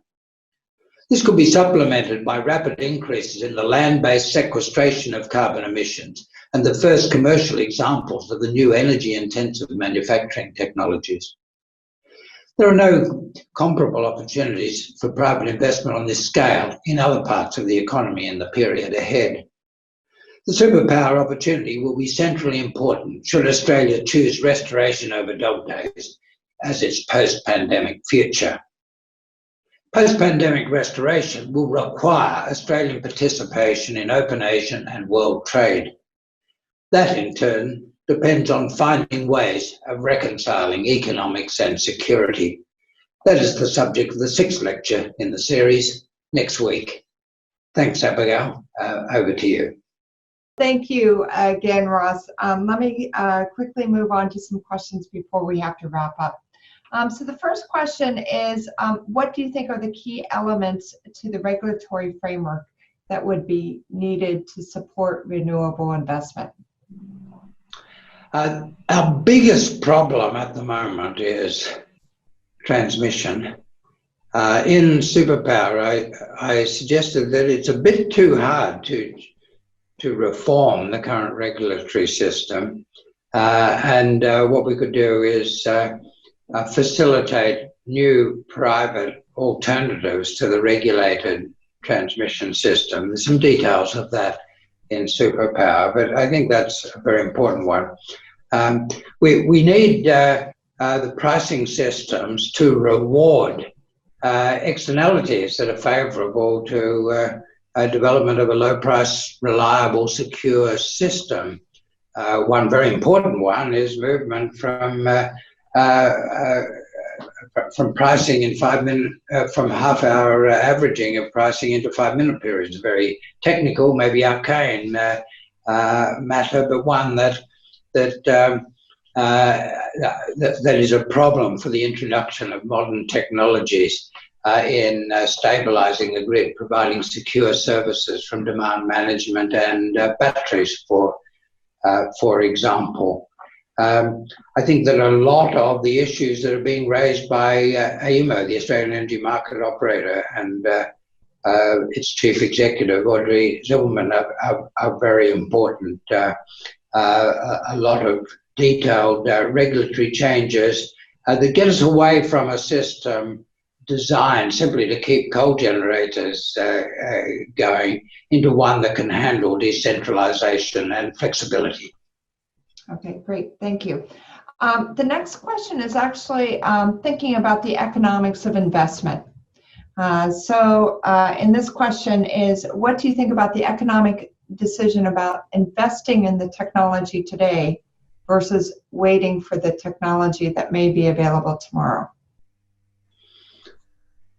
This could be supplemented by rapid increases in the land-based sequestration of carbon emissions and the first commercial examples of the new energy-intensive manufacturing technologies. There are no comparable opportunities for private investment on this scale in other parts of the economy in the period ahead. The superpower opportunity will be centrally important should Australia choose restoration over dog days as its post-pandemic future. Post-pandemic restoration will require Australian participation in open Asian and world trade. That, in turn, depends on finding ways of reconciling economics and security. That is the subject of the 6th lecture in the series next week. Thanks, Abigail. Over to you. Thank you again, Ross. Let me quickly move on to some questions before we have to wrap up. So the first question is, what do you think are the key elements to the regulatory framework that would be needed to support renewable investment? Our biggest problem at the moment is transmission. In Superpower, I suggested that it's a bit too hard to reform the current regulatory system, and what we could do is facilitate new private alternatives to the regulated transmission system. There's some details of that in Superpower, but I think that's a very important one. We need the pricing systems to reward externalities that are favourable to development of a low-price, reliable, secure system. One very important one is movement from pricing in 5 minute, from half-hour averaging of pricing into 5-minute periods. Very technical, maybe arcane matter, but one that is a problem for the introduction of modern technologies in stabilizing the grid, providing secure services from demand management and batteries, for example. I think that a lot of the issues that are being raised by AEMO, the Australian Energy Market Operator, and its chief executive, Audrey Zilberman, are very important. A lot of detailed regulatory changes that get us away from a system designed simply to keep coal generators going into one that can handle decentralization and flexibility. Okay, great. Thank you. The next question is actually thinking about the economics of investment. In this question is, what do you think about the economic decision about investing in the technology today versus waiting for the technology that may be available tomorrow?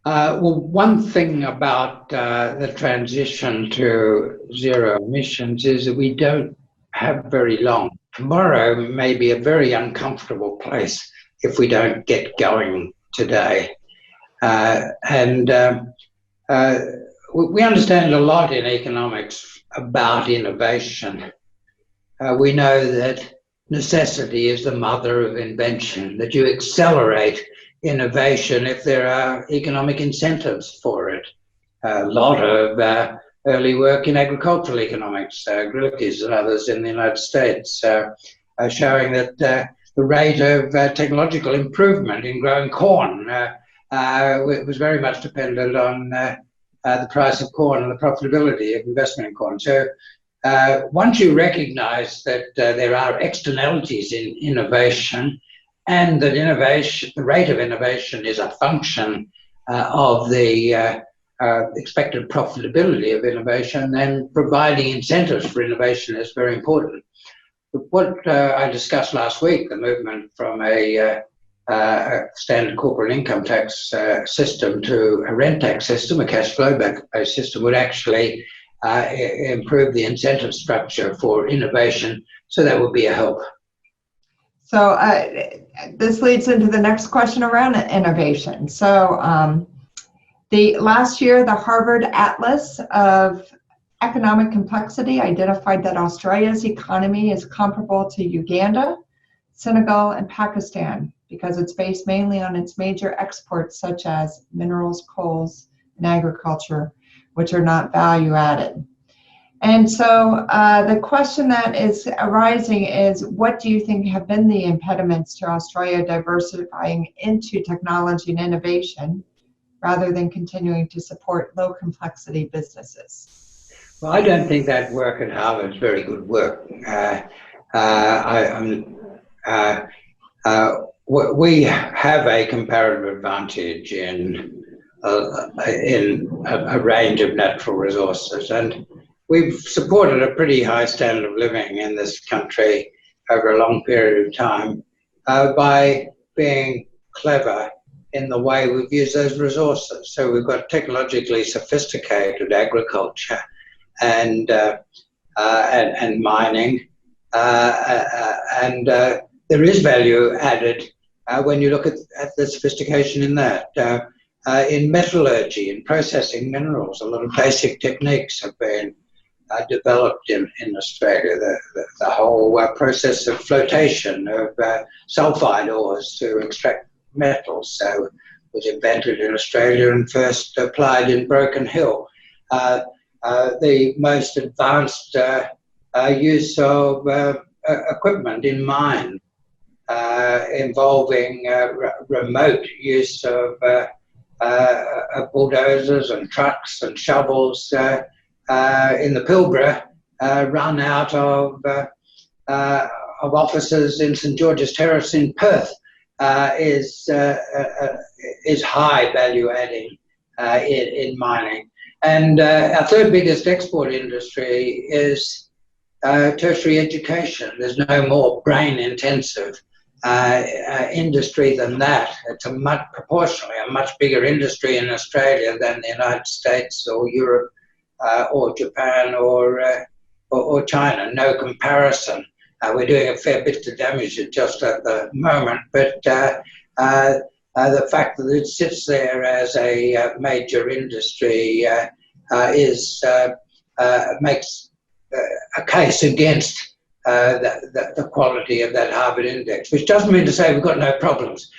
Well, one thing about the transition to zero emissions is that we don't have very long. Tomorrow may be a very uncomfortable place if we don't get going today. We understand a lot in economics about innovation. We know that necessity is the mother of invention, that you accelerate innovation if there are economic incentives for it. A lot of early work in agricultural economics, Garnaut and others in the United States, showing that the rate of technological improvement in growing corn was very much dependent on the price of corn and the profitability of investment in corn. So once you recognize that there are externalities in innovation, and that innovation, the rate of innovation is a function of the expected profitability of innovation, then providing incentives for innovation is very important. But what I discussed last week, the movement from a standard corporate income tax system to a rent tax system, a cash flow based system, would actually improve the incentive structure for innovation. So that would be a help. So this leads into the next question around innovation. So last year, the Harvard Atlas of Economic Complexity identified that Australia's economy is comparable to Uganda, Senegal, and Pakistan because it's based mainly on its major exports such as minerals, coals, and agriculture, which are not value added. And so the question that is arising is, what do you think have been the impediments to Australia diversifying into technology and innovation rather than continuing to support low complexity businesses? Well, I don't think that work at Harvard is very good work. We have a comparative advantage in a range of natural resources, and we've supported a pretty high standard of living in this country over a long period of time by being clever in the way we've used those resources. So we've got technologically sophisticated agriculture and mining, and there is value added when you look at the sophistication in that. In metallurgy and processing minerals, a lot of basic techniques have been developed in Australia. The whole process of flotation of sulfide ores to extract metals was invented in Australia and first applied in Broken Hill. The most advanced use of equipment in mine involving remote use of bulldozers and trucks and shovels in the Pilbara run out of offices in St George's Terrace in Perth is high value adding in mining. And our third biggest export industry is tertiary education. There's no more brain intensive industry than that. It's proportionally a much bigger industry in Australia than the United States or Europe or Japan or or China, no comparison. We're doing a fair bit of damage just at the moment, but the fact that it sits there as a major industry makes a case against the quality of that Harvard Index, which doesn't mean to say we've got no problems.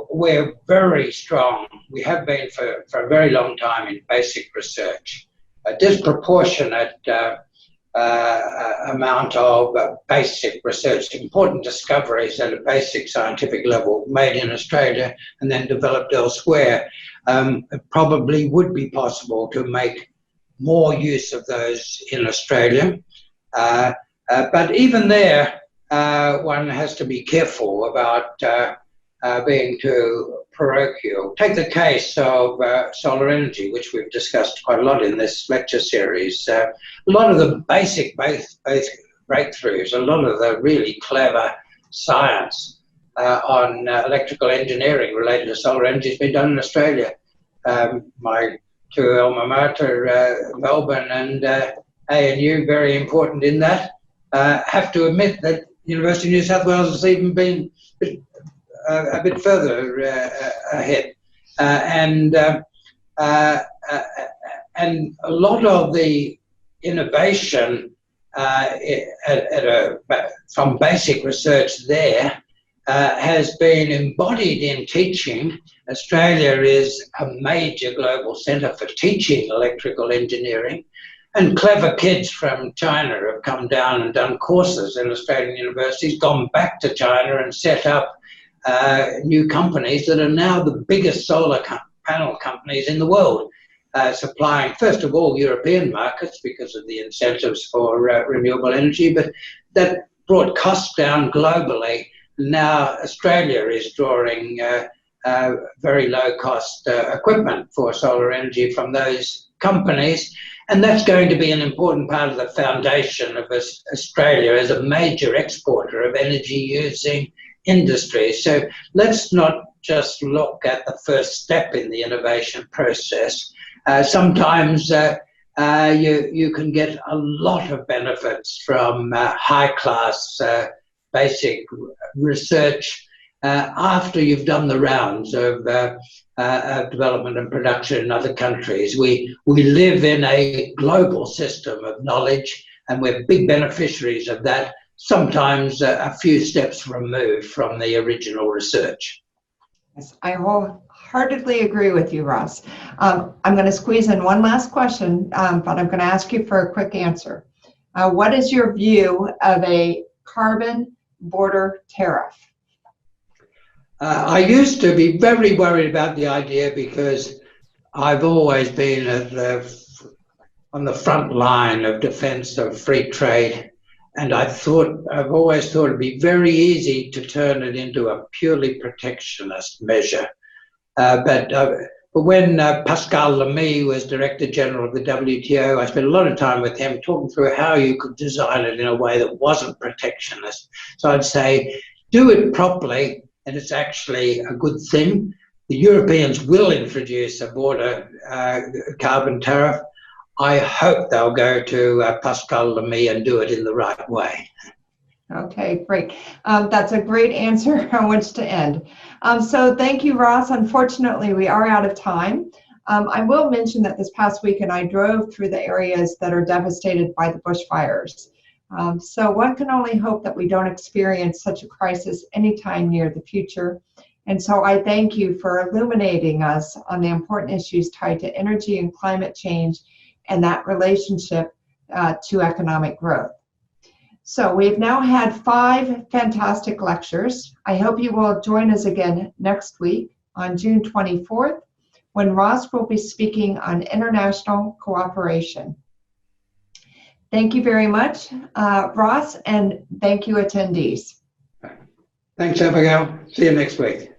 We're very strong. We have been for a very long time in basic research. A disproportionate amount of basic research, important discoveries at a basic scientific level made in Australia and then developed elsewhere. It probably would be possible to make more use of those in Australia. But even there, one has to be careful about being too parochial. Take the case of solar energy, which we've discussed quite a lot in this lecture series. A lot of the basic breakthroughs, a lot of the really clever science on electrical engineering related to solar energy has been done in Australia. My two alma mater, Melbourne and ANU, very important in that. Have to admit that University of New South Wales has even been a bit further ahead, and a lot of the innovation from basic research there has been embodied in teaching. Australia is a major global centre for teaching electrical engineering, and clever kids from China have come down and done courses in Australian universities, gone back to China and set up new companies that are now the biggest solar panel companies in the world, supplying, first of all, European markets because of the incentives for renewable energy, but that brought costs down globally. Now Australia is drawing very low-cost equipment for solar energy from those companies, and that's going to be an important part of the foundation of Australia as a major exporter of energy-using industry. So let's not just look at the first step in the innovation process. Sometimes you can get a lot of benefits from high-class basic research after you've done the rounds of development and production in other countries. We live in a global system of knowledge, and we're big beneficiaries of that, sometimes a few steps removed from the original research. Yes, I wholeheartedly agree with you, Ross. I'm going to squeeze in one last question, but I'm going to ask you for a quick answer. What is your view of a carbon border tariff? I used to be very worried about the idea because I've always been on the front line of defense of free trade. And I've always thought it'd be very easy to turn it into a purely protectionist measure. But when Pascal Lamy was Director General of the WTO, I spent a lot of time with him talking through how you could design it in a way that wasn't protectionist. So I'd say, do it properly, and it's actually a good thing. The Europeans will introduce a border carbon tariff. I hope they'll go to Pascal Lamy and do it in the right way. Okay, great. That's a great answer on which to end. So thank you, Ross. Unfortunately, we are out of time. I will mention that this past weekend I drove through the areas that are devastated by the bushfires. So one can only hope that we don't experience such a crisis anytime near the future. And so I thank you for illuminating us on the important issues tied to energy and climate change and that relationship to economic growth. So we've now had 5 fantastic lectures. I hope you will join us again next week on June 24th, when Ross will be speaking on international cooperation. Thank you very much, Ross, and thank you, attendees. Thanks, Abigail. See you next week.